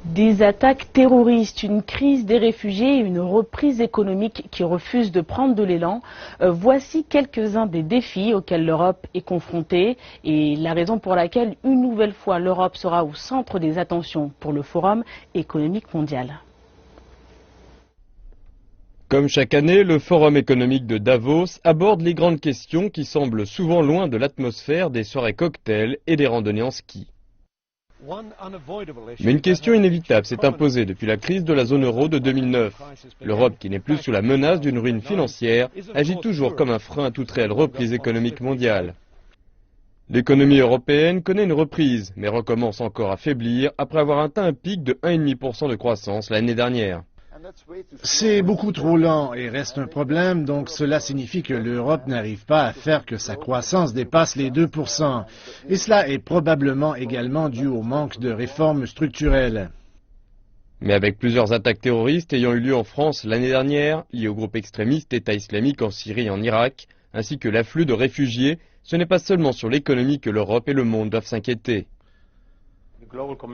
Des attaques terroristes, une crise des réfugiés et une reprise économique qui refuse de prendre de l'élan. Voici quelques-uns des défis auxquels l'Europe est confrontée et la raison pour laquelle, une nouvelle fois, l'Europe sera au centre des attentions pour le Forum économique mondial. Comme chaque année, le Forum économique de Davos aborde les grandes questions qui semblent souvent loin de l'atmosphère des soirées cocktails et des randonnées en ski. Mais une question inévitable s'est imposée depuis la crise de la zone euro de 2009. L'Europe, qui n'est plus sous la menace d'une ruine financière, agit toujours comme un frein à toute réelle reprise économique mondiale. L'économie européenne connaît une reprise, mais recommence encore à faiblir après avoir atteint un pic de 1,5% de croissance l'année dernière. C'est beaucoup trop lent et reste un problème, donc cela signifie que l'Europe n'arrive pas à faire que sa croissance dépasse les 2%. Et cela est probablement également dû au manque de réformes structurelles. Mais avec plusieurs attaques terroristes ayant eu lieu en France l'année dernière, liées au groupe extrémiste État islamique en Syrie et en Irak, ainsi que l'afflux de réfugiés, ce n'est pas seulement sur l'économie que l'Europe et le monde doivent s'inquiéter.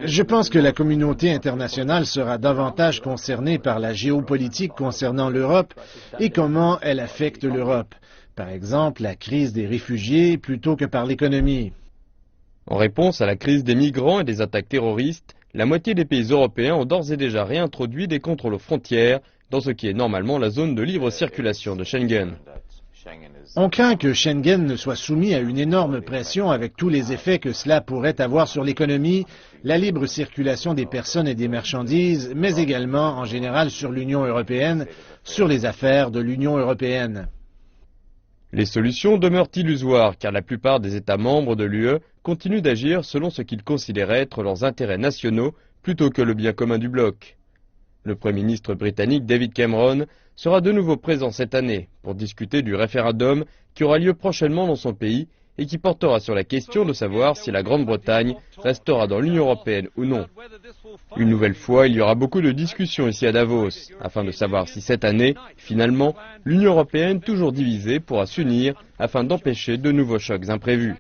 Je pense que la communauté internationale sera davantage concernée par la géopolitique concernant l'Europe et comment elle affecte l'Europe. Par exemple, la crise des réfugiés plutôt que par l'économie. En réponse à la crise des migrants et des attaques terroristes, la moitié des pays européens ont d'ores et déjà réintroduit des contrôles aux frontières dans ce qui est normalement la zone de libre circulation de Schengen. On craint que Schengen ne soit soumis à une énorme pression avec tous les effets que cela pourrait avoir sur l'économie, la libre circulation des personnes et des marchandises, mais également en général sur l'Union européenne, sur les affaires de l'Union européenne. Les solutions demeurent illusoires car la plupart des États membres de l'UE continuent d'agir selon ce qu'ils considèrent être leurs intérêts nationaux plutôt que le bien commun du bloc. Le Premier ministre britannique David Cameron sera de nouveau présent cette année pour discuter du référendum qui aura lieu prochainement dans son pays et qui portera sur la question de savoir si la Grande-Bretagne restera dans l'Union européenne ou non. Une nouvelle fois, il y aura beaucoup de discussions ici à Davos, afin de savoir si cette année, finalement, l'Union européenne, toujours divisée, pourra s'unir afin d'empêcher de nouveaux chocs imprévus.